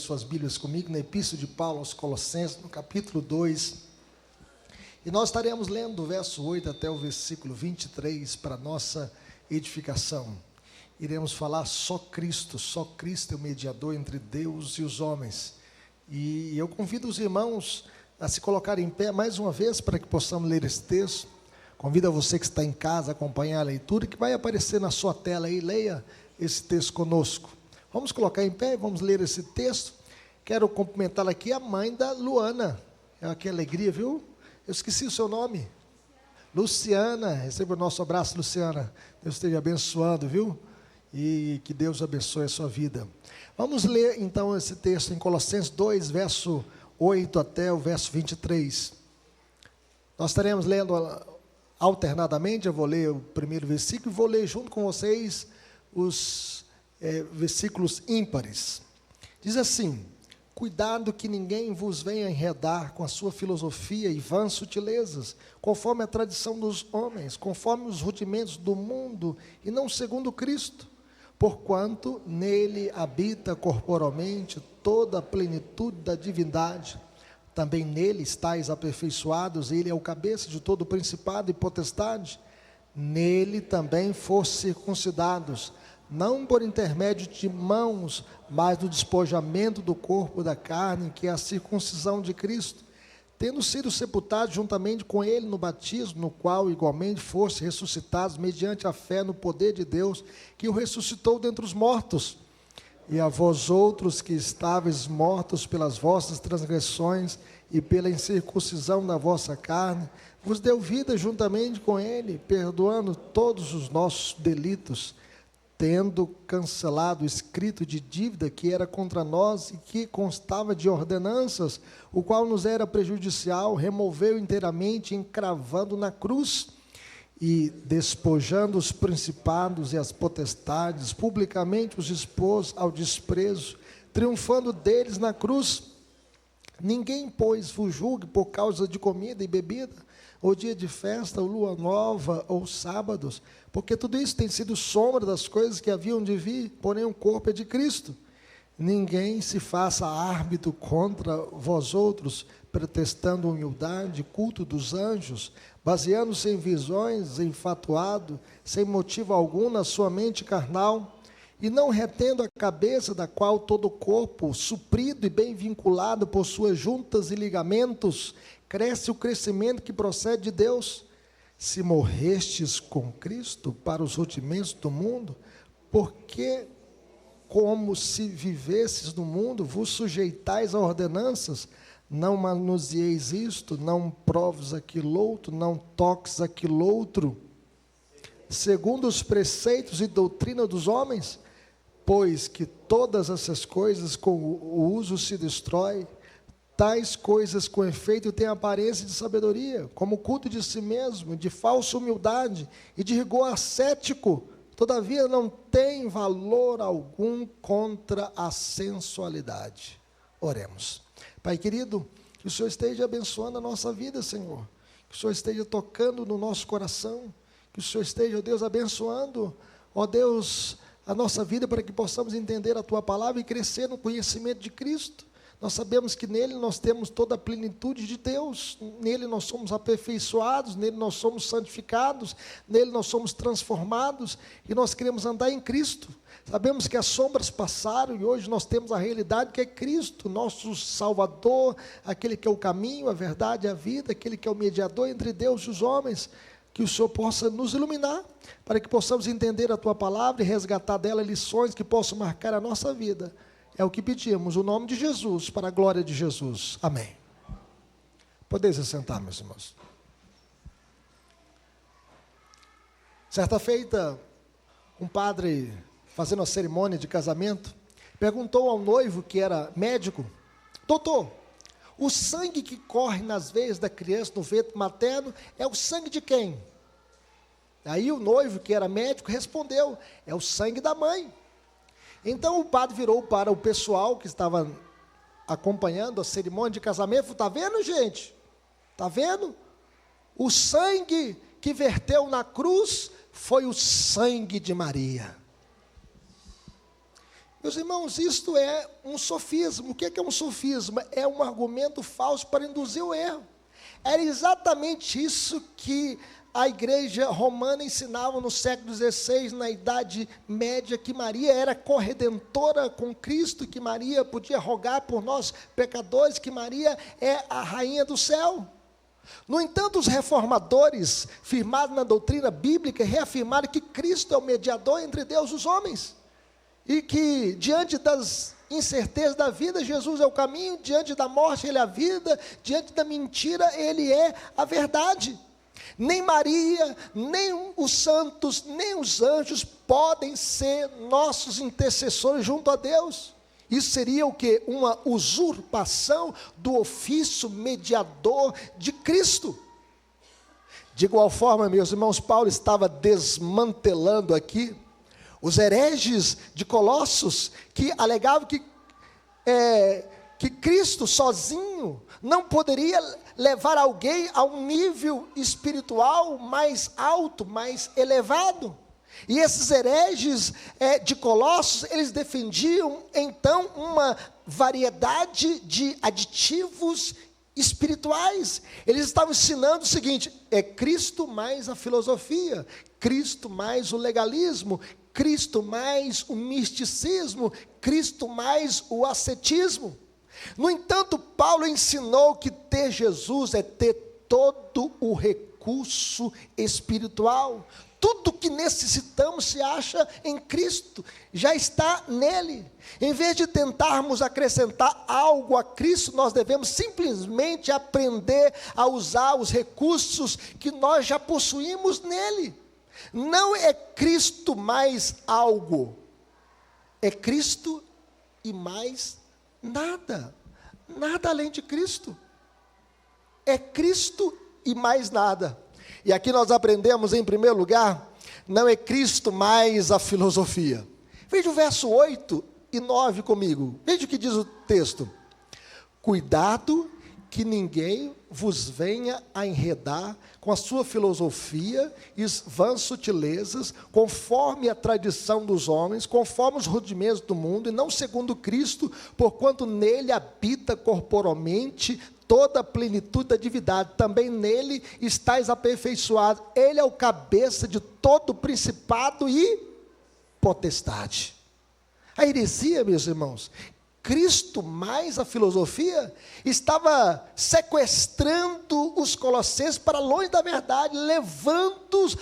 suas Bíblias comigo na Epístola de Paulo aos Colossenses, no capítulo 2. E nós estaremos lendo do verso 8 até o versículo 23 para nossa edificação. Iremos falar só Cristo é o mediador entre Deus e os homens. E eu convido os irmãos a se colocarem em pé mais uma vez para que possamos ler esse texto. Convido a você que está em casa a acompanhar a leitura, que vai aparecer na sua tela aí, leia esse texto conosco. Vamos colocar em pé e vamos ler esse texto. Quero cumprimentar aqui a mãe da Luana. Que alegria, viu? Eu esqueci o seu nome. Luciana, receba o nosso abraço, Luciana. Deus esteja abençoando, viu? E que Deus abençoe a sua vida. Vamos ler então esse texto em Colossenses 2, verso 8 até o verso 23. Nós estaremos lendo alternadamente. Eu vou ler o primeiro versículo e vou ler junto com vocês os versículos ímpares. Diz assim: cuidado que ninguém vos venha enredar com a sua filosofia e vãs sutilezas, conforme a tradição dos homens, conforme os rudimentos do mundo, e não segundo Cristo, porquanto nele habita corporalmente toda a plenitude da divindade. Também nele estáis aperfeiçoados, ele é o cabeça de todo principado e potestade. Nele também foste circuncidados, não por intermédio de mãos, mas do despojamento do corpo da carne, que é a circuncisão de Cristo, tendo sido sepultados juntamente com ele no batismo, no qual igualmente foste ressuscitados mediante a fé no poder de Deus, que o ressuscitou dentre os mortos. E a vós outros que estáveis mortos pelas vossas transgressões e pela incircuncisão da vossa carne, vos deu vida juntamente com ele, perdoando todos os nossos delitos, tendo cancelado o escrito de dívida que era contra nós e que constava de ordenanças, o qual nos era prejudicial, removeu inteiramente, encravando na cruz, e despojando os principados e as potestades, publicamente os expôs ao desprezo, triunfando deles na cruz. Ninguém, pois, vos julgue por causa de comida e bebida, ou dia de festa, ou lua nova, ou sábados, porque tudo isso tem sido sombra das coisas que haviam de vir, porém o corpo é de Cristo. Ninguém se faça árbitro contra vós outros, pretextando humildade, culto dos anjos, baseando-se em visões, enfatuado, sem motivo algum na sua mente carnal, e não retendo a cabeça, da qual todo o corpo, suprido e bem vinculado por suas juntas e ligamentos, cresce o crescimento que procede de Deus. Se morrestes com Cristo para os rudimentos do mundo, porque, como se vivesses no mundo, vos sujeitais a ordenanças, não manuseieis isto, não proves aquilo outro, não toques aquilo outro, segundo os preceitos e doutrina dos homens, pois que todas essas coisas com o uso se destrói. Tais coisas com efeito têm aparência de sabedoria, como o culto de si mesmo, de falsa humildade e de rigor ascético, todavia não tem valor algum contra a sensualidade. Oremos. Pai querido, que o Senhor esteja abençoando a nossa vida, Senhor, que o Senhor esteja tocando no nosso coração, que o Senhor esteja, ó Deus, abençoando, ó Deus, a nossa vida, para que possamos entender a Tua palavra e crescer no conhecimento de Cristo. Nós sabemos que nele nós temos toda a plenitude de Deus, nele nós somos aperfeiçoados, nele nós somos santificados, nele nós somos transformados, e nós queremos andar em Cristo. Sabemos que as sombras passaram e hoje nós temos a realidade que é Cristo, nosso Salvador, aquele que é o caminho, a verdade e a vida, aquele que é o mediador entre Deus e os homens. Que o Senhor possa nos iluminar, para que possamos entender a Tua palavra e resgatar dela lições que possam marcar a nossa vida. É o que pedimos, o nome de Jesus, para a glória de Jesus. Amém. Podeis se sentar, meus irmãos. Certa feita, um padre, fazendo a cerimônia de casamento, perguntou ao noivo, que era médico: doutor, o sangue que corre nas veias da criança no ventre materno é o sangue de quem? Aí o noivo, que era médico, respondeu: é o sangue da mãe. Então o padre virou para o pessoal que estava acompanhando a cerimônia de casamento: está vendo, gente? Está vendo? O sangue que verteu na cruz foi o sangue de Maria. Meus irmãos, isto é um sofisma. O que é um sofisma? É um argumento falso para induzir o erro. Era exatamente isso que a igreja romana ensinava no século XVI, na Idade Média, que Maria era corredentora com Cristo, que Maria podia rogar por nós pecadores, que Maria é a rainha do céu. No entanto, os reformadores, firmados na doutrina bíblica, reafirmaram que Cristo é o mediador entre Deus e os homens. E que, diante das incertezas da vida, Jesus é o caminho, diante da morte, Ele é a vida, diante da mentira, Ele é a verdade. Nem Maria, nem os santos, nem os anjos podem ser nossos intercessores junto a Deus. Isso seria o quê? Uma usurpação do ofício mediador de Cristo. De igual forma, meus irmãos, Paulo estava desmantelando aqui os hereges de Colossos, que alegavam que Cristo sozinho não poderia levar alguém a um nível espiritual mais alto, mais elevado. E esses hereges de Colossos, eles defendiam então uma variedade de aditivos espirituais. Eles estavam ensinando o seguinte: é Cristo mais a filosofia, Cristo mais o legalismo, Cristo mais o misticismo, Cristo mais o ascetismo. No entanto, Paulo ensinou que ter Jesus é ter todo o recurso espiritual. Tudo que necessitamos se acha em Cristo, já está nele. Em vez de tentarmos acrescentar algo a Cristo, nós devemos simplesmente aprender a usar os recursos que nós já possuímos nele. Não é Cristo mais algo, é Cristo e mais nada. Nada além de Cristo. É Cristo e mais nada. E aqui nós aprendemos, em primeiro lugar, não é Cristo mais a filosofia. Veja o verso 8 e 9 comigo. Veja o que diz o texto. Cuidado que ninguém vos venha a enredar com a sua filosofia e vãs sutilezas, conforme a tradição dos homens, conforme os rudimentos do mundo, e não segundo Cristo, porquanto nele habita corporalmente toda a plenitude da divindade. Também nele estáis aperfeiçoado. Ele é o cabeça de todo principado e potestade. A heresia, meus irmãos, Cristo mais a filosofia, estava sequestrando os colossenses para longe da verdade, levando-os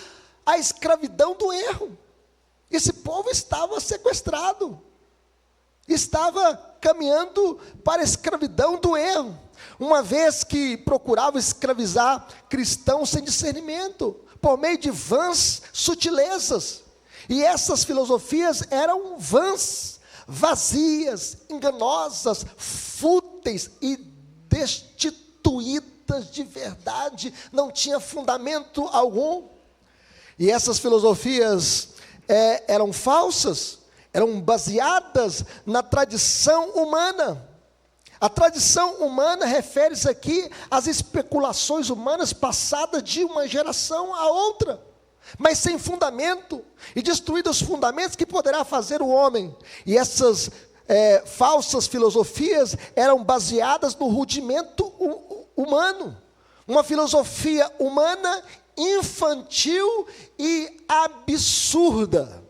à escravidão do erro. Esse povo estava sequestrado, estava caminhando para a escravidão do erro, uma vez que procurava escravizar cristãos sem discernimento, por meio de vãs sutilezas. E essas filosofias eram vãs, vazias, enganosas, fúteis e destituídas de verdade, não tinha fundamento algum. E essas filosofias eram falsas, eram baseadas na tradição humana. A tradição humana refere-se aqui às especulações humanas passadas de uma geração a outra, mas sem fundamento, e destruídos os fundamentos que poderá fazer o homem. E essas falsas filosofias eram baseadas no rudimento humano, uma filosofia humana infantil e absurda.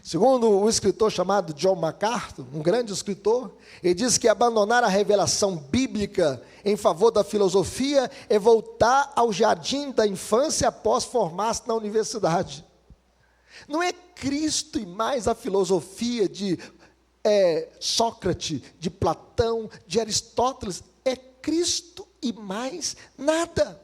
Segundo o escritor chamado John MacArthur, um grande escritor, ele diz que abandonar a revelação bíblica em favor da filosofia é voltar ao jardim da infância após formar-se na universidade. Não é Cristo e mais a filosofia de Sócrates, de Platão, de Aristóteles, é Cristo e mais nada.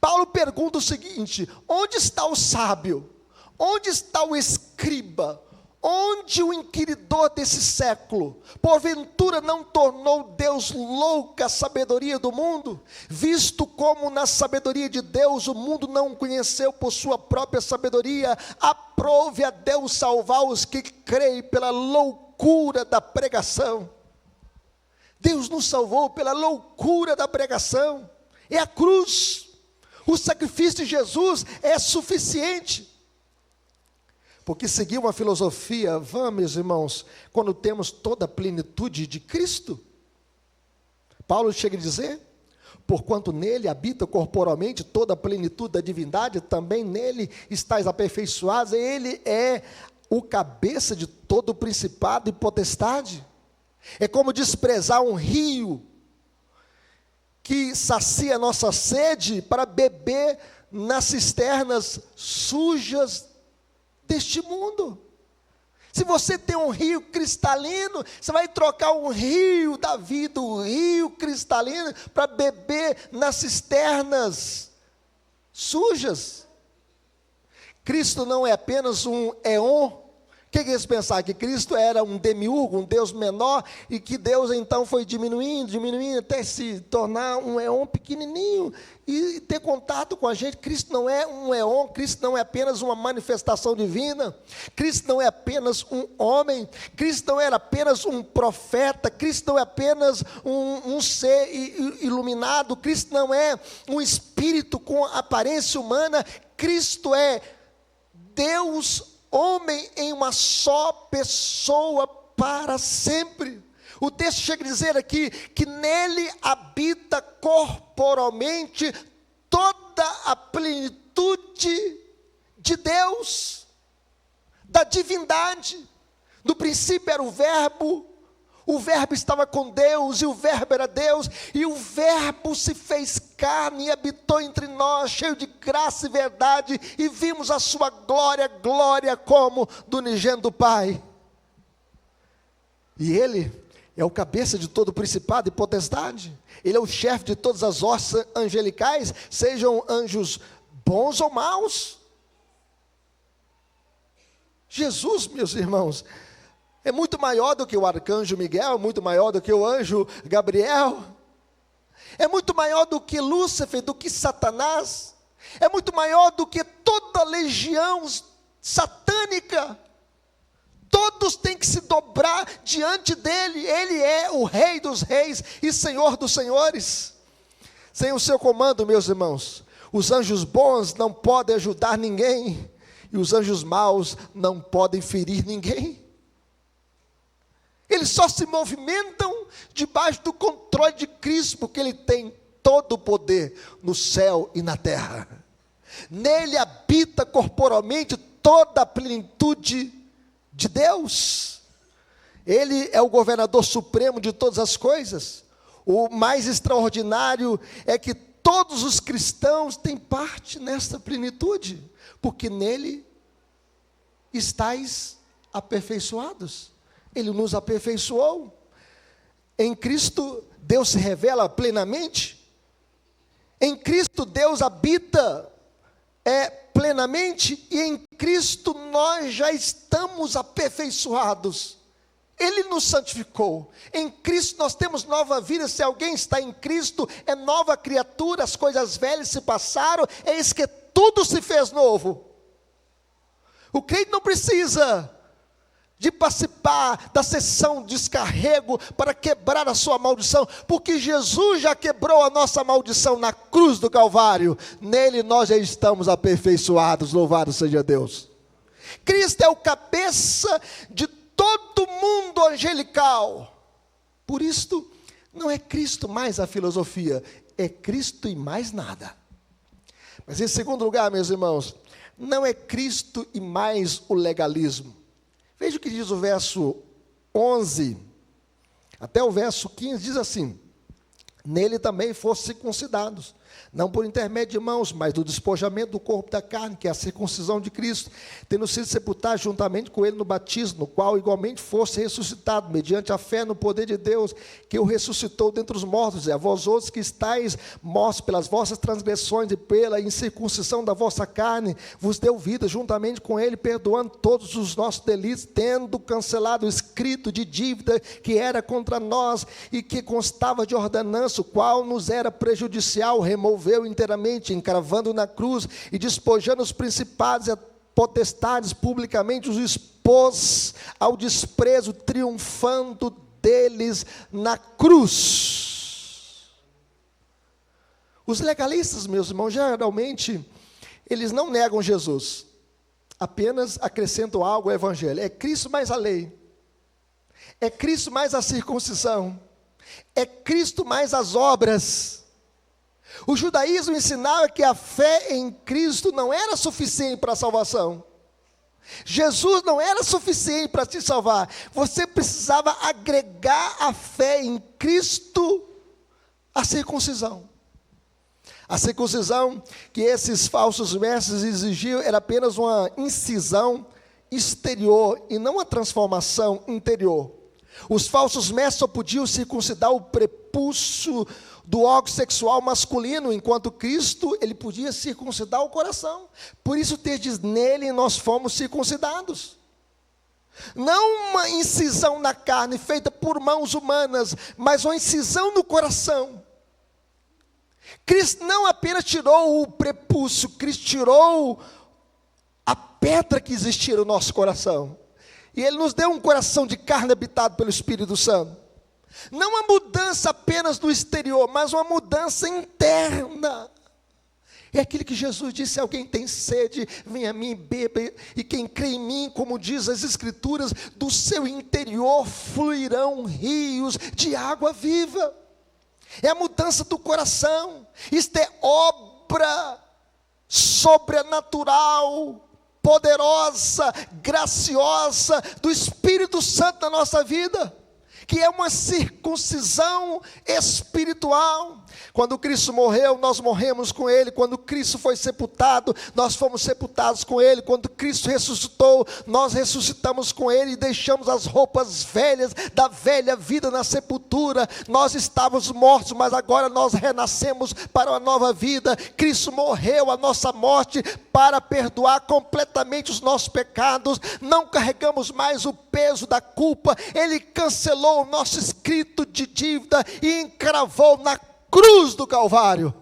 Paulo pergunta o seguinte: onde está o sábio? Onde está o escriba? Onde o inquiridor desse século? Porventura não tornou Deus louca a sabedoria do mundo? Visto como na sabedoria de Deus o mundo não conheceu por sua própria sabedoria, aprove a Deus salvar os que creem pela loucura da pregação. Deus nos salvou pela loucura da pregação. É a cruz. O sacrifício de Jesus é suficiente. Porque seguir uma filosofia vã, meus irmãos, quando temos toda a plenitude de Cristo. Paulo chega a dizer: porquanto nele habita corporalmente toda a plenitude da divindade, também nele estáis aperfeiçoados, ele é o cabeça de todo o principado e potestade. É como desprezar um rio que sacia nossa sede para beber nas cisternas sujas deste mundo. Se você tem um rio cristalino, você vai trocar um rio da vida, um rio cristalino, para beber nas cisternas sujas. Cristo não é apenas um éon. O que eles pensaram? Que Cristo era um demiurgo, um Deus menor, e que Deus então foi diminuindo, até se tornar um éon pequenininho, e ter contato com a gente. Cristo não é um éon, Cristo não é apenas uma manifestação divina, Cristo não é apenas um homem, Cristo não era apenas um profeta, Cristo não é apenas um ser iluminado, Cristo não é um espírito com aparência humana, Cristo é Deus homem em uma só pessoa para sempre. O texto chega a dizer aqui que nele habita corporalmente toda a plenitude de Deus, da divindade. No princípio era o verbo estava com Deus, e o verbo era Deus, e o verbo se fez carne e habitou entre nós, cheio de graça e verdade, e vimos a sua glória, glória como do unigênito do Pai. E ele é o cabeça de todo principado e potestade, ele é o chefe de todas as hostes angelicais, sejam anjos bons ou maus. Jesus, meus irmãos, é muito maior do que o arcanjo Miguel, muito maior do que o anjo Gabriel, é muito maior do que Lúcifer, do que Satanás, é muito maior do que toda a legião satânica. Todos têm que se dobrar diante dele. Ele é o Rei dos reis e Senhor dos senhores. Sem o seu comando, meus irmãos, os anjos bons não podem ajudar ninguém, e os anjos maus não podem ferir ninguém. Eles só se movimentam debaixo do controle de Cristo, porque Ele tem todo o poder no céu e na terra. Nele habita corporalmente toda a plenitude de Deus. Ele é o governador supremo de todas as coisas. O mais extraordinário é que todos os cristãos têm parte nesta plenitude, porque nele estáis aperfeiçoados. Ele nos aperfeiçoou. Em Cristo, Deus se revela plenamente. Em Cristo, Deus habita plenamente. E em Cristo, nós já estamos aperfeiçoados. Ele nos santificou. Em Cristo, nós temos nova vida. Se alguém está em Cristo, é nova criatura. As coisas velhas se passaram. Eis que tudo se fez novo. O crente não precisa de participar da sessão de descarrego para quebrar a sua maldição, porque Jesus já quebrou a nossa maldição na cruz do Calvário. Nele nós já estamos aperfeiçoados, louvado seja Deus. Cristo é o cabeça de todo mundo angelical. Por isto, não é Cristo mais a filosofia, é Cristo e mais nada. Mas em segundo lugar, meus irmãos, não é Cristo e mais o legalismo. Veja o que diz o verso 11, até o verso 15, diz assim: nele também fossem circuncidados, não por intermédio de mãos, mas do despojamento do corpo da carne, que é a circuncisão de Cristo, tendo sido sepultados juntamente com ele no batismo, no qual igualmente fosse ressuscitado, mediante a fé no poder de Deus, que o ressuscitou dentre os mortos, e a vós outros que estáis mortos pelas vossas transgressões e pela incircuncisão da vossa carne, vos deu vida juntamente com ele, perdoando todos os nossos delitos, tendo cancelado o escrito de dívida que era contra nós, e que constava de ordenança, o qual nos era prejudicial, removeu inteiramente, encravando na cruz e despojando os principados e potestades, publicamente os expôs ao desprezo, triunfando deles na cruz. Os legalistas, meus irmãos, geralmente eles não negam Jesus, apenas acrescentam algo ao evangelho. É Cristo mais a lei. É Cristo mais a circuncisão. É Cristo mais as obras. O judaísmo ensinava que a fé em Cristo não era suficiente para a salvação. Jesus não era suficiente para te salvar. Você precisava agregar a fé em Cristo à circuncisão. A circuncisão que esses falsos mestres exigiam era apenas uma incisão exterior e não uma transformação interior. Os falsos mestres só podiam circuncidar o prepúcio do órgão sexual masculino, enquanto Cristo, ele podia circuncidar o coração. Por isso, diz, nele nós fomos circuncidados. Não uma incisão na carne feita por mãos humanas, mas uma incisão no coração. Cristo não apenas tirou o prepúcio, Cristo tirou a pedra que existia no nosso coração. E Ele nos deu um coração de carne habitado pelo Espírito Santo. Não uma mudança apenas do exterior, mas uma mudança interna. É aquilo que Jesus disse: alguém tem sede, venha a mim e beba, e quem crê em mim, como diz as Escrituras, do seu interior fluirão rios de água viva. É a mudança do coração. Isto é obra sobrenatural, poderosa, graciosa do Espírito Santo na nossa vida, que é uma circuncisão espiritual. Quando Cristo morreu, nós morremos com Ele. Quando Cristo foi sepultado, nós fomos sepultados com Ele. Quando Cristo ressuscitou, nós ressuscitamos com Ele e deixamos as roupas velhas da velha vida na sepultura. Nós estávamos mortos, mas agora nós renascemos para uma nova vida. Cristo morreu a nossa morte para perdoar completamente os nossos pecados. Não carregamos mais o peso da culpa. Ele cancelou o nosso escrito de dívida e encravou na cruz do Calvário.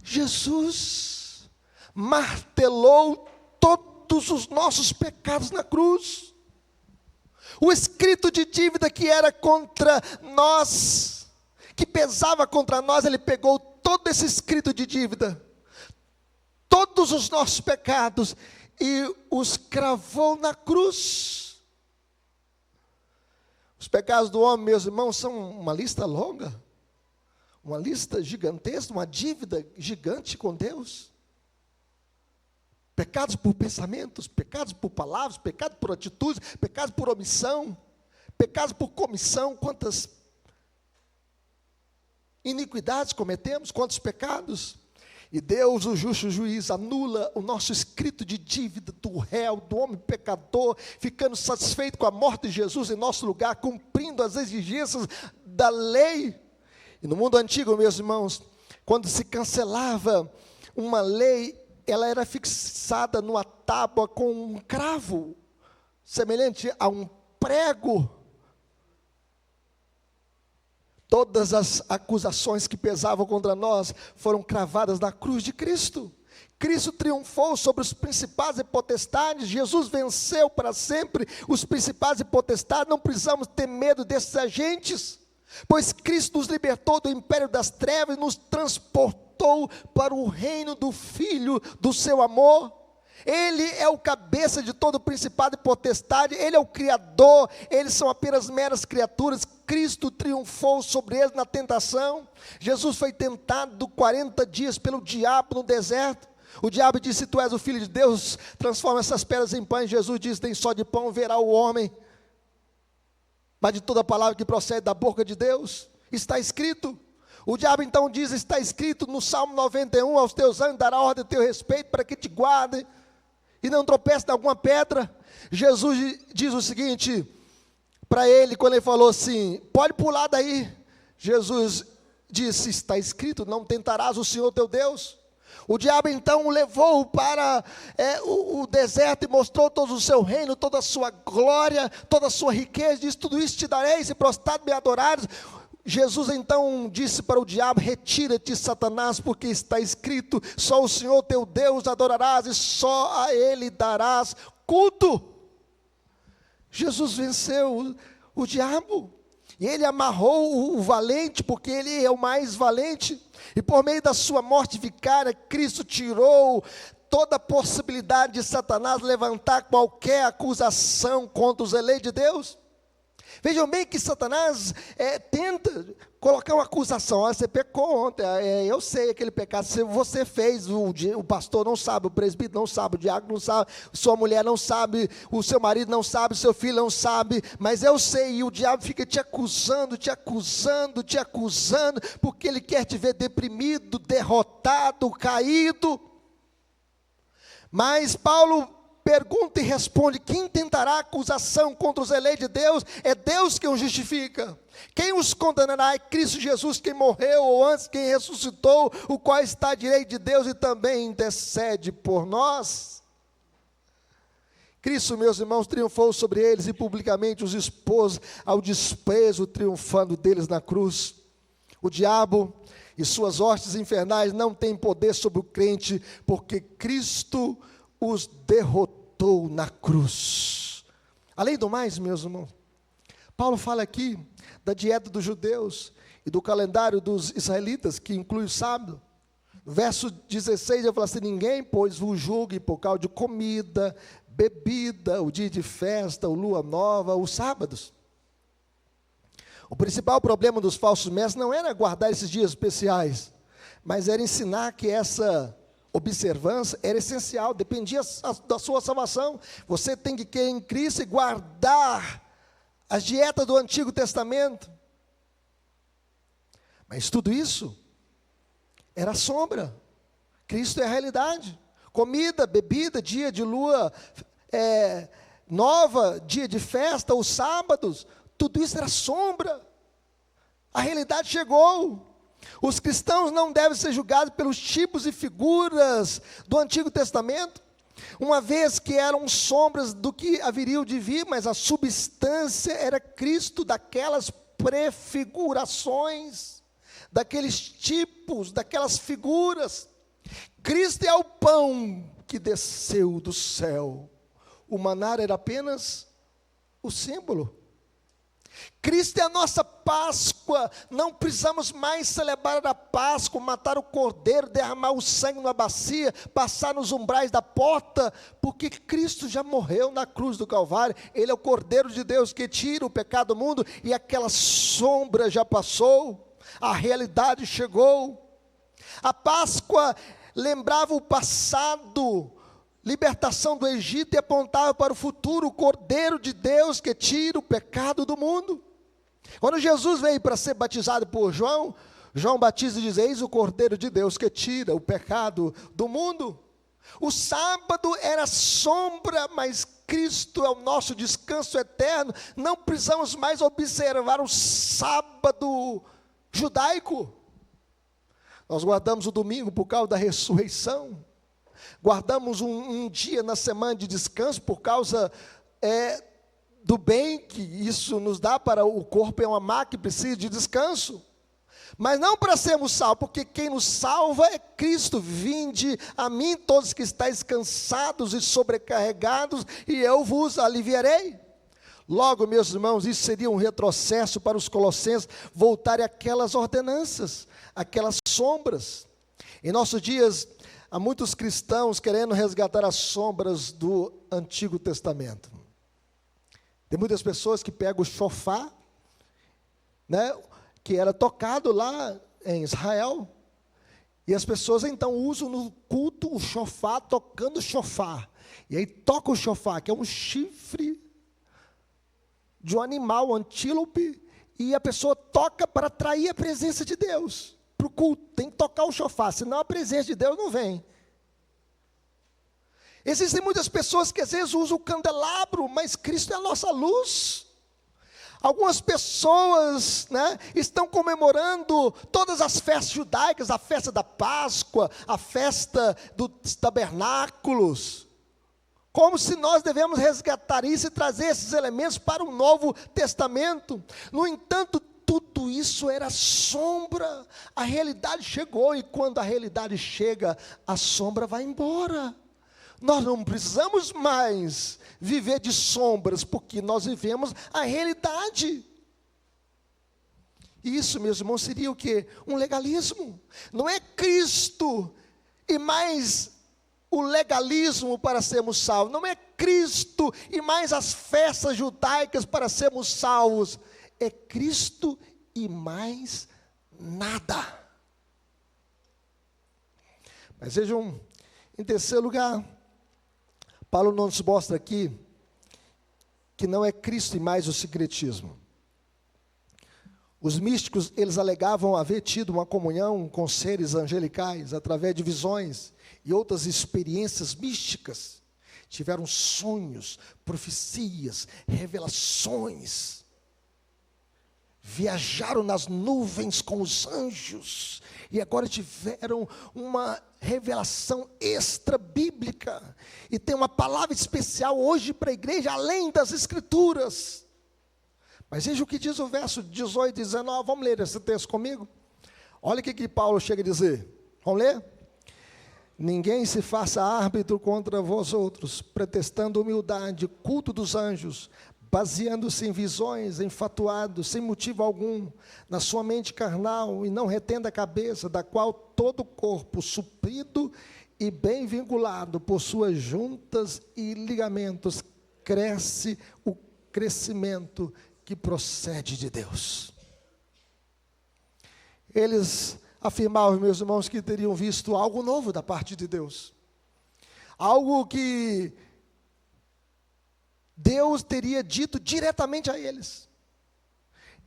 Jesus martelou todos os nossos pecados na cruz. O escrito de dívida que era contra nós, que pesava contra nós, Ele pegou todo esse escrito de dívida, todos os nossos pecados, e os cravou na cruz. Os pecados do homem, meus irmãos, são uma lista longa, uma lista gigantesca, uma dívida gigante com Deus. Pecados por pensamentos, pecados por palavras, pecados por atitudes, pecados por omissão, pecados por comissão. Quantas iniquidades cometemos, quantos pecados. E Deus, o justo juiz, anula o nosso escrito de dívida do réu, do homem pecador, ficando satisfeito com a morte de Jesus em nosso lugar, cumprindo as exigências da lei. E no mundo antigo, meus irmãos, quando se cancelava uma lei, ela era fixada numa tábua com um cravo, semelhante a um prego. Todas as acusações que pesavam contra nós foram cravadas na cruz de Cristo. Cristo triunfou sobre os principados e potestades. Jesus venceu para sempre os principados e potestades. Não precisamos ter medo desses agentes, pois Cristo nos libertou do império das trevas e nos transportou para o reino do Filho do seu amor. Ele é o cabeça de todo principado e potestade, Ele é o Criador, eles são apenas meras criaturas. Cristo triunfou sobre eles na tentação. Jesus foi tentado 40 dias pelo diabo no deserto. O diabo disse: se tu és o Filho de Deus, transforma essas pedras em pães. Jesus disse: nem só de pão verá o homem, mas de toda palavra que procede da boca de Deus. Está escrito. O diabo então diz: está escrito no Salmo 91, aos teus anjos dará ordem a teu respeito, para que te guardem e não tropece em alguma pedra. Jesus diz o seguinte para ele, quando ele falou assim: pode pular daí. Jesus disse: está escrito, não tentarás o Senhor teu Deus. O diabo então o levou para o deserto e mostrou todo o seu reino, toda a sua glória, toda a sua riqueza. Disse: tudo isso te darei, se prostrado me adorares. Jesus então disse para o diabo: retira-te, Satanás, porque está escrito, só o Senhor teu Deus adorarás e só a Ele darás culto. Jesus venceu o diabo, e Ele amarrou o valente, porque Ele é o mais valente, e por meio da sua morte vicária, Cristo tirou toda a possibilidade de Satanás levantar qualquer acusação contra os eleitos de Deus. Vejam bem que Satanás tenta colocar uma acusação. Você pecou ontem, eu sei aquele pecado, você fez, o pastor não sabe, o presbítero não sabe, o diácono não sabe, sua mulher não sabe, o seu marido não sabe, o seu filho não sabe, mas eu sei, e o diabo fica te acusando, porque ele quer te ver deprimido, derrotado, caído. Mas Paulo pergunta e responde: quem tentará acusação contra os eleitos de Deus? É Deus quem os justifica. Quem os condenará? É Cristo Jesus, quem morreu, ou antes quem ressuscitou, o qual está à direita de Deus e também intercede por nós. Cristo, meus irmãos, triunfou sobre eles e publicamente os expôs ao desprezo, triunfando deles na cruz. O diabo e suas hostes infernais não têm poder sobre o crente, porque Cristo os derrotou na cruz. Além do mais, meus irmãos, Paulo fala aqui da dieta dos judeus e do calendário dos israelitas, que inclui o sábado. No verso 16 ele fala assim: ninguém, pois, vos julgue por causa de comida, bebida, o dia de festa, o lua nova, os sábados. O principal problema dos falsos mestres não era guardar esses dias especiais, mas era ensinar que essa observância era essencial, dependia da sua salvação. Você tem que crer em Cristo e guardar as dietas do Antigo Testamento. Mas tudo isso era sombra. Cristo é a realidade. Comida, bebida, dia de lua nova, dia de festa, os sábados, tudo isso era sombra. A realidade chegou. Os cristãos não devem ser julgados pelos tipos e figuras do Antigo Testamento, uma vez que eram sombras do que haveria de vir, mas a substância era Cristo, daquelas prefigurações, daqueles tipos, daquelas figuras. Cristo é o pão que desceu do céu. O maná era apenas o símbolo. Cristo é a nossa Páscoa. Não precisamos mais celebrar a Páscoa, matar o cordeiro, derramar o sangue numa bacia, passar nos umbrais da porta, porque Cristo já morreu na cruz do Calvário. Ele é o Cordeiro de Deus que tira o pecado do mundo, e aquela sombra já passou, a realidade chegou. A Páscoa lembrava o passado, libertação do Egito, e apontava para o futuro, o Cordeiro de Deus que tira o pecado do mundo. Quando Jesus veio para ser batizado por João, João Batista diz: eis o Cordeiro de Deus que tira o pecado do mundo. O sábado era sombra, mas Cristo é o nosso descanso eterno. Não precisamos mais observar o sábado judaico. Nós guardamos o domingo por causa da ressurreição. Guardamos um dia na semana de descanso por causa do bem que isso nos dá para o corpo. É uma máquina que precisa de descanso, mas não para sermos salvos, porque quem nos salva é Cristo. Vinde a mim todos que estáis cansados e sobrecarregados, e eu vos aliviarei. Logo, meus irmãos, isso seria um retrocesso para os colossenses voltarem àquelas ordenanças, aquelas sombras. Em nossos dias, há muitos cristãos querendo resgatar as sombras do Antigo Testamento. Tem muitas pessoas que pegam o chofar, que era tocado lá em Israel, e as pessoas então usam no culto o chofar, tocando o chofar. E aí toca o chofar, que é um chifre de um animal, um antílope, e a pessoa toca para atrair a presença de Deus para o culto. Tem que tocar o chofar, senão a presença de Deus não vem. Existem muitas pessoas que às vezes usam o candelabro, mas Cristo é a nossa luz. Algumas pessoas estão comemorando todas as festas judaicas, a festa da Páscoa, a festa dos tabernáculos, como se nós devemos resgatar isso e trazer esses elementos para o Novo Testamento. No entanto, tudo isso era sombra. A realidade chegou, e quando a realidade chega, a sombra vai embora. Nós não precisamos mais viver de sombras, porque nós vivemos a realidade. Isso, meus irmãos, seria o quê? Um legalismo. Não é Cristo e mais o legalismo para sermos salvos, não é Cristo e mais as festas judaicas para sermos salvos, é Cristo e mais nada. Mas vejam, em terceiro lugar, Paulo nos mostra aqui que não é Cristo e mais o sincretismo. Os místicos, eles alegavam haver tido uma comunhão com seres angelicais através de visões e outras experiências místicas. Tiveram sonhos, profecias, revelações. Viajaram nas nuvens com os anjos e agora tiveram uma revelação extra bíblica. E tem uma palavra especial hoje para a igreja, além das escrituras. Mas veja o que diz o verso 18 e 19, vamos ler esse texto comigo? Olha o que Paulo chega a dizer, vamos ler? Ninguém se faça árbitro contra vós outros, pretextando humildade, culto dos anjos, baseando-se em visões, enfatuado, sem motivo algum, na sua mente carnal, e não retendo a cabeça, da qual todo o corpo, suprido e bem vinculado por suas juntas e ligamentos, cresce o crescimento que procede de Deus. Eles afirmavam, meus irmãos, que teriam visto algo novo da parte de Deus. Algo que Deus teria dito diretamente a eles.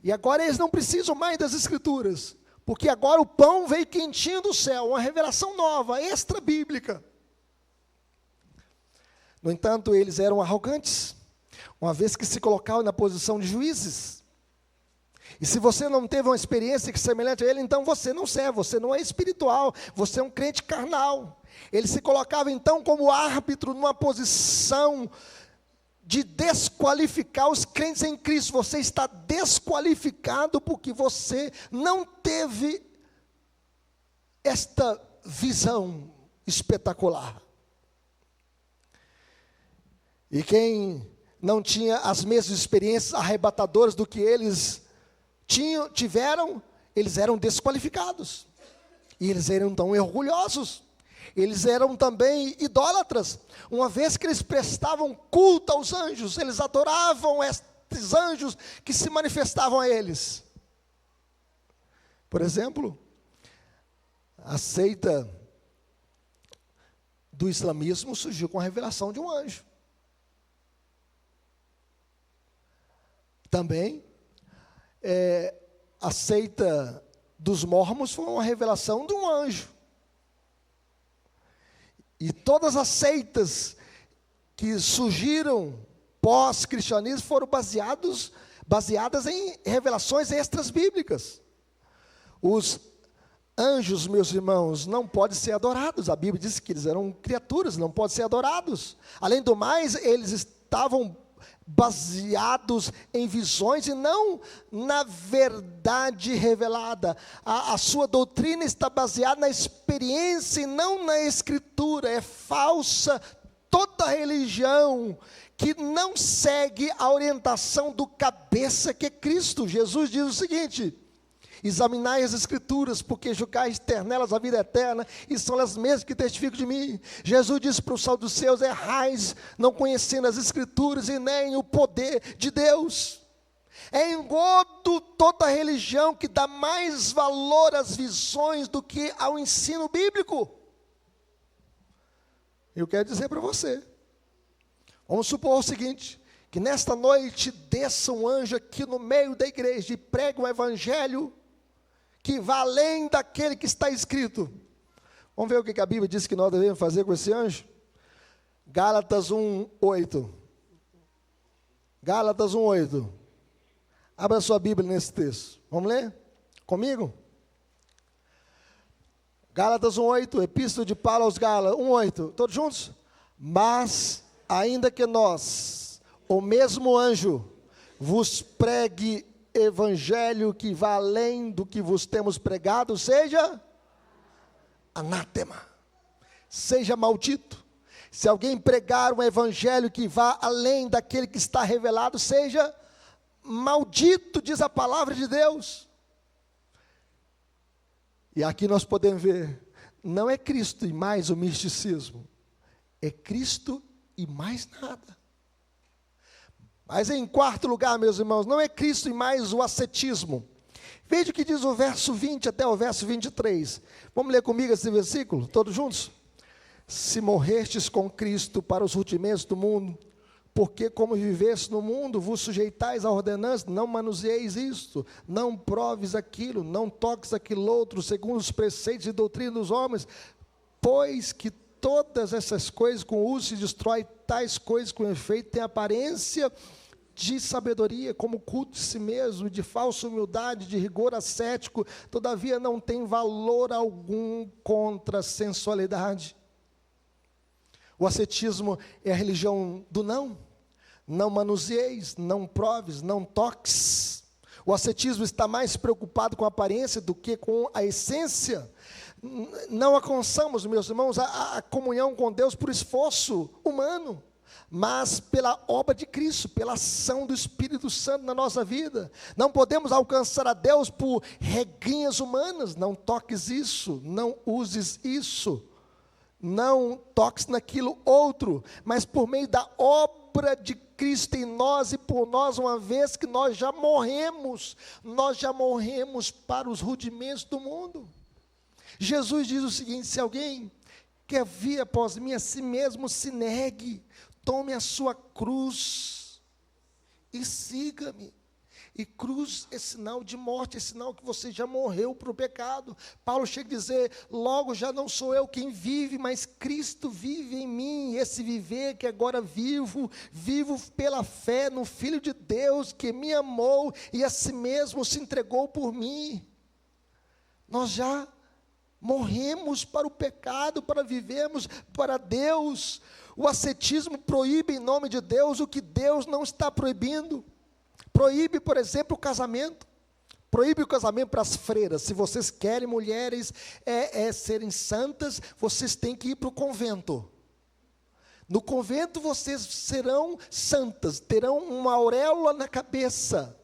E agora eles não precisam mais das escrituras, porque agora o pão veio quentinho do céu, uma revelação nova, extra bíblica. No entanto, eles eram arrogantes, uma vez que se colocavam na posição de juízes. E se você não teve uma experiência semelhante a ele, então você não serve, você não é espiritual, você é um crente carnal. Ele se colocava então como árbitro numa posição de desqualificar os crentes em Cristo. Você está desqualificado porque você não teve esta visão espetacular. E quem não tinha as mesmas experiências arrebatadoras do que eles tiveram, eles eram desqualificados. E eles eram tão orgulhosos. Eles eram também idólatras, uma vez que eles prestavam culto aos anjos, eles adoravam estes anjos que se manifestavam a eles. Por exemplo, a seita do islamismo surgiu com a revelação de um anjo. Também, a seita dos mormons foi uma revelação de um anjo. E todas as seitas que surgiram pós-cristianismo foram baseadas em revelações extras bíblicas. Os anjos, meus irmãos, não podem ser adorados. A Bíblia diz que eles eram criaturas, não podem ser adorados. Além do mais, eles estavam baseados em visões e não na verdade revelada. A sua doutrina está baseada na experiência e não na escritura. É falsa toda religião que não segue a orientação do cabeça que é Cristo. Jesus diz o seguinte: examinai as escrituras, porque julgais ter nelas a vida eterna, e são elas mesmas que testificam de mim. Jesus disse para os saduceus: errais, não conhecendo as escrituras e nem o poder de Deus. É engodo toda religião que dá mais valor às visões do que ao ensino bíblico. Eu quero dizer para você, vamos supor o seguinte, que nesta noite desça um anjo aqui no meio da igreja e prega um evangelho que vai além daquele que está escrito. Vamos ver o que a Bíblia diz que nós devemos fazer com esse anjo? Gálatas 1:8. Gálatas 1:8. Abra sua Bíblia nesse texto. Vamos ler? Comigo? Gálatas 1:8, Epístola de Paulo aos Gálatas 1:8. Todos juntos? Mas, ainda que nós, o mesmo anjo, vos pregue evangelho que vá além do que vos temos pregado, seja anátema, seja maldito. Se alguém pregar um evangelho que vá além daquele que está revelado, seja maldito, diz a palavra de Deus. E aqui nós podemos ver, não é Cristo e mais o misticismo, É Cristo e mais nada. Mas em quarto lugar, meus irmãos, não é Cristo e mais o ascetismo. Veja o que diz o verso 20 até o verso 23. Vamos ler comigo esse versículo, todos juntos? Se morrestes com Cristo para os rudimentos do mundo, porque como viveste no mundo, vos sujeitais à ordenança, não manuseeis isto, não proves aquilo, não toques aquilo outro, segundo os preceitos e doutrina dos homens, pois que todas essas coisas com uso se destrói, tais coisas com efeito têm aparência de sabedoria, como culto de si mesmo, de falsa humildade, de rigor ascético, todavia não tem valor algum contra a sensualidade. O ascetismo é a religião do não. Não manuseeis, não proves, não toques. O ascetismo está mais preocupado com a aparência do que com a essência. Não alcançamos, meus irmãos, a comunhão com Deus por esforço humano, mas pela obra de Cristo, pela ação do Espírito Santo na nossa vida. Não podemos alcançar a Deus por regrinhas humanas. Não toques isso, não uses isso, não toques naquilo outro, mas por meio da obra de Cristo em nós e por nós, uma vez que nós já morremos para os rudimentos do mundo. Jesus diz o seguinte: se alguém quer vir após mim, a si mesmo se negue, tome a sua cruz e siga-me. E cruz é sinal de morte, é sinal que você já morreu para o pecado. Paulo chega a dizer: logo já não sou eu quem vive, mas Cristo vive em mim. E esse viver que agora vivo pela fé no Filho de Deus, que me amou e a si mesmo se entregou por mim. Nós já morremos para o pecado, para vivermos para Deus. O ascetismo proíbe em nome de Deus o que Deus não está proibindo. Proíbe, por exemplo, o casamento. Proíbe o casamento para as freiras. Se vocês querem mulheres serem santas, vocês têm que ir para o convento. No convento vocês serão santas, terão uma auréola na cabeça,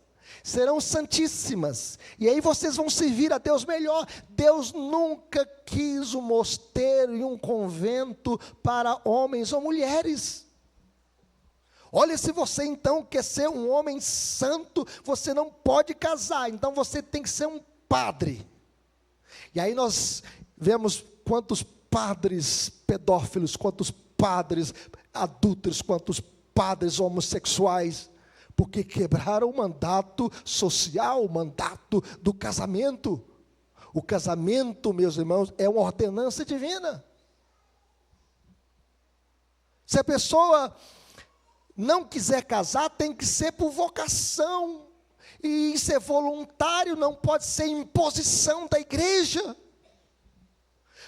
serão santíssimas, e aí vocês vão servir a Deus melhor. Deus nunca quis um mosteiro e um convento para homens ou mulheres. Olha, se você então quer ser um homem santo, você não pode casar, então você tem que ser um padre. E aí nós vemos quantos padres pedófilos, quantos padres adúlteros, quantos padres homossexuais, porque quebraram o mandato social, o mandato do casamento. O casamento, meus irmãos, é uma ordenança divina. Se a pessoa não quiser casar, tem que ser por vocação, e isso é voluntário, não pode ser imposição da igreja,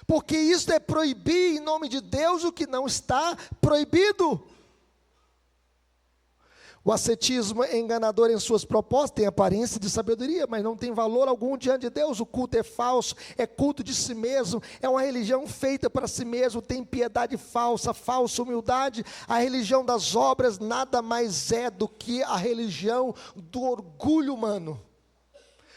porque isso é proibir em nome de Deus o que não está proibido. O ascetismo é enganador em suas propostas, tem aparência de sabedoria, mas não tem valor algum diante de Deus. O culto é falso, é culto de si mesmo, é uma religião feita para si mesmo, tem piedade falsa, falsa humildade. A religião das obras nada mais é do que a religião do orgulho humano.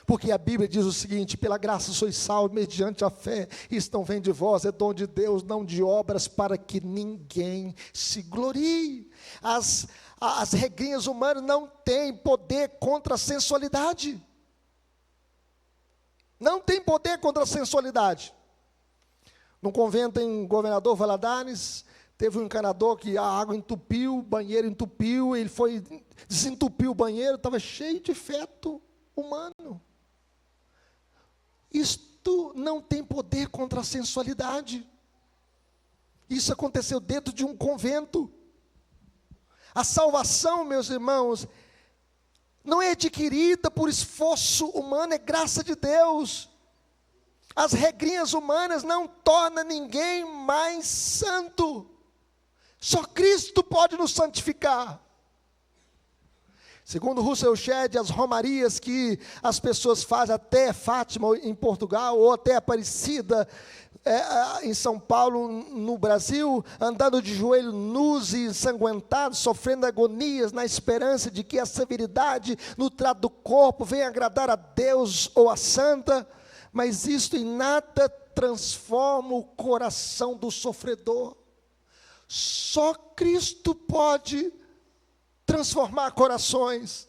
Porque a Bíblia diz o seguinte: pela graça sois salvos mediante a fé, isto não vem de vós, é dom de Deus, não de obras, para que ninguém se glorie. As regrinhas humanas não têm poder contra a sensualidade. Não tem poder contra a sensualidade. Num convento em Governador Valadares, teve um encanador que a água entupiu, o banheiro entupiu, ele foi desentupir o banheiro, estava cheio de feto humano. Isto não tem poder contra a sensualidade. Isso aconteceu dentro de um convento. A salvação, meus irmãos, não é adquirida por esforço humano, é graça de Deus. As regrinhas humanas não tornam ninguém mais santo. Só Cristo pode nos santificar. Segundo Russell Shedd, as romarias que as pessoas fazem até Fátima em Portugal, ou até Aparecida em São Paulo, no Brasil, andando de joelho nus e ensanguentados, sofrendo agonias, na esperança de que a severidade no trato do corpo venha agradar a Deus ou a santa, mas isto em nada transforma o coração do sofredor. Só Cristo pode transformar corações.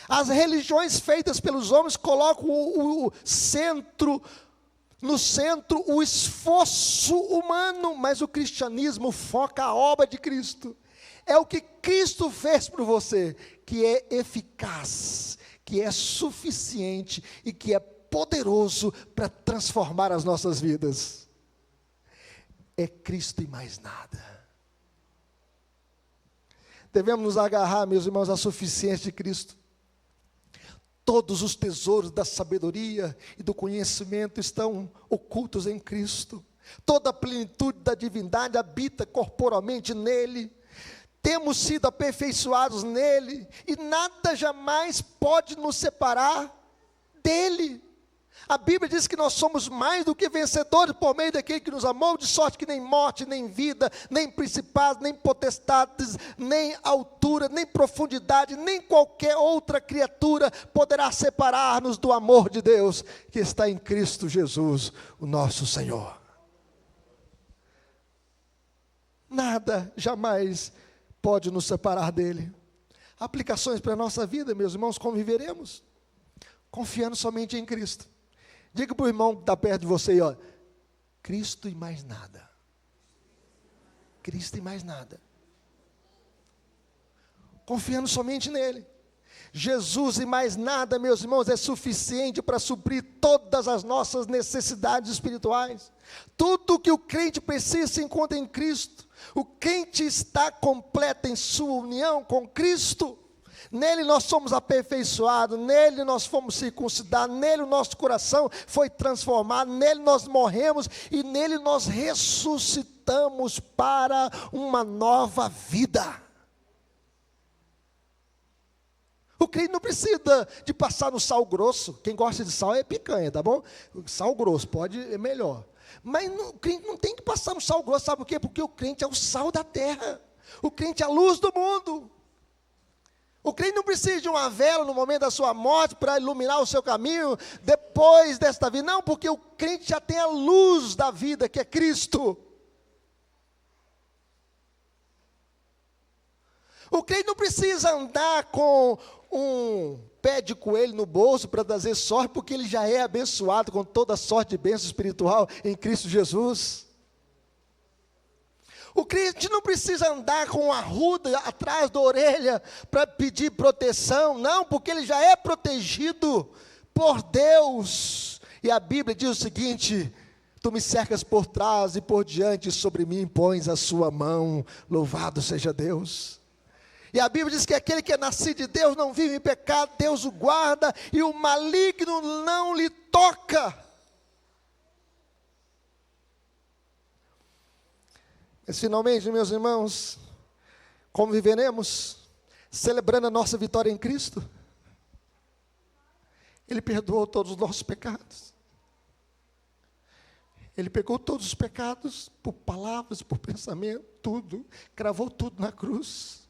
As religiões feitas pelos homens colocam no centro o esforço humano, mas o cristianismo foca a obra de Cristo. É o que Cristo fez por você, que é eficaz, que é suficiente e que é poderoso para transformar as nossas vidas. É Cristo e mais nada. Devemos nos agarrar, meus irmãos, à suficiência de Cristo. Todos os tesouros da sabedoria e do conhecimento estão ocultos em Cristo. Toda a plenitude da divindade habita corporalmente nele. Temos sido aperfeiçoados nele, e nada jamais pode nos separar dele. A Bíblia diz que nós somos mais do que vencedores por meio daquele que nos amou, de sorte que nem morte, nem vida, nem principados, nem potestades, nem altura, nem profundidade, nem qualquer outra criatura poderá separar-nos do amor de Deus que está em Cristo Jesus, o nosso Senhor. Nada jamais pode nos separar dele. Aplicações para a nossa vida, meus irmãos, como viveremos? Confiando somente em Cristo. Diga para o irmão que está perto de você aí, ó, Cristo e mais nada. Cristo e mais nada. Confiando somente nele. Jesus e mais nada, meus irmãos, é suficiente para suprir todas as nossas necessidades espirituais. Tudo que o crente precisa se encontra em Cristo. O crente está completo em sua união com Cristo. Nele nós somos aperfeiçoados, nele nós fomos circuncidados, nele o nosso coração foi transformado, nele nós morremos e nele nós ressuscitamos para uma nova vida. O crente não precisa de passar no sal grosso. Quem gosta de sal é picanha, tá bom? Sal grosso, é melhor. Mas o crente não tem que passar no sal grosso, sabe por quê? Porque o crente é o sal da terra. O crente é a luz do mundo. O crente não precisa de uma vela no momento da sua morte para iluminar o seu caminho depois desta vida. Não, porque o crente já tem a luz da vida, que é Cristo. O crente não precisa andar com um pé de coelho no bolso para trazer sorte, porque ele já é abençoado com toda sorte de bênção espiritual em Cristo Jesus. O crente não precisa andar com uma arruda atrás da orelha para pedir proteção, não, porque ele já é protegido por Deus. E a Bíblia diz o seguinte: tu me cercas por trás e por diante, e sobre mim pões a sua mão, louvado seja Deus. E a Bíblia diz que aquele que é nascido de Deus não vive em pecado, Deus o guarda, e o maligno não lhe toca. Mas finalmente, meus irmãos, como viveremos? Celebrando a nossa vitória em Cristo. Ele perdoou todos os nossos pecados. Ele pegou todos os pecados, por palavras, por pensamento, tudo, cravou tudo na cruz,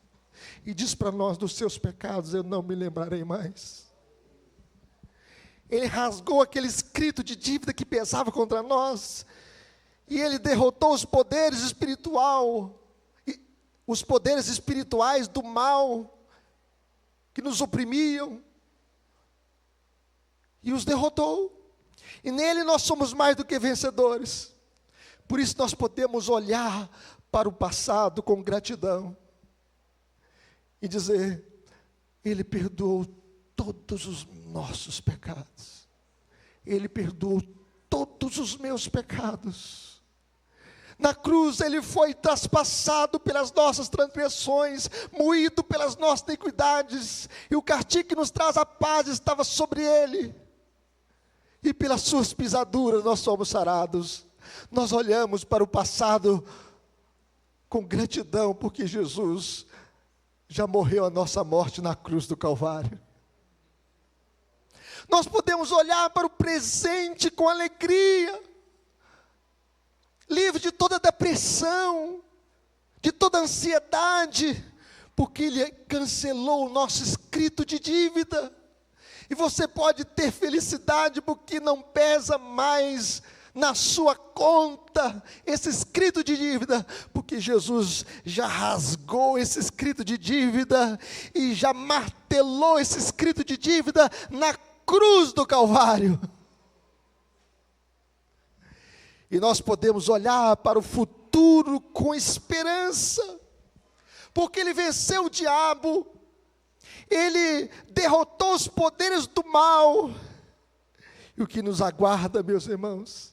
e diz para nós: dos seus pecados eu não me lembrarei mais. Ele rasgou aquele escrito de dívida que pesava contra nós, e ele derrotou os poderes espirituais do mal, que nos oprimiam, e os derrotou. E nele nós somos mais do que vencedores. Por isso nós podemos olhar para o passado com gratidão e dizer: Ele perdoou todos os nossos pecados. Ele perdoou todos os meus pecados. Na cruz Ele foi traspassado pelas nossas transgressões, moído pelas nossas iniquidades, e o castigo que nos traz a paz estava sobre Ele, e pelas suas pisaduras nós somos sarados. Nós olhamos para o passado com gratidão, porque Jesus já morreu a nossa morte na cruz do Calvário. Nós podemos olhar para o presente com alegria, livre de toda depressão, de toda ansiedade, porque Ele cancelou o nosso escrito de dívida. E você pode ter felicidade, porque não pesa mais na sua conta esse escrito de dívida, porque Jesus já rasgou esse escrito de dívida e já martelou esse escrito de dívida na cruz do Calvário. E nós podemos olhar para o futuro com esperança, porque Ele venceu o diabo, Ele derrotou os poderes do mal. E o que nos aguarda, meus irmãos,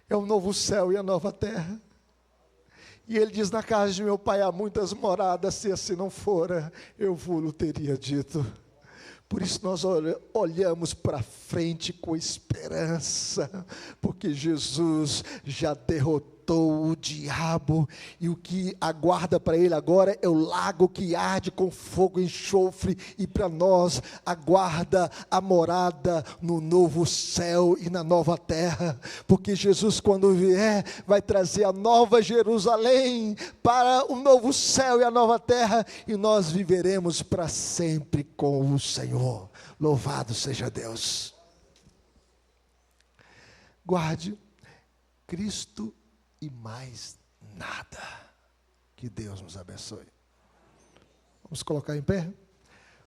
é um novo céu e a nova terra. E Ele diz: na casa de meu Pai há muitas moradas, se assim não fora, eu vos teria dito. Por isso nós olhamos para frente com esperança, porque Jesus já derrotou o diabo, e o que aguarda para Ele agora é o lago que arde com fogo e enxofre, e para nós aguarda a morada no novo céu e na nova terra, porque Jesus, quando vier, vai trazer a nova Jerusalém para o novo céu e a nova terra, e nós viveremos para sempre com o Senhor. Louvado seja Deus. Guarde Cristo e mais nada. Que Deus nos abençoe. Vamos colocar em pé?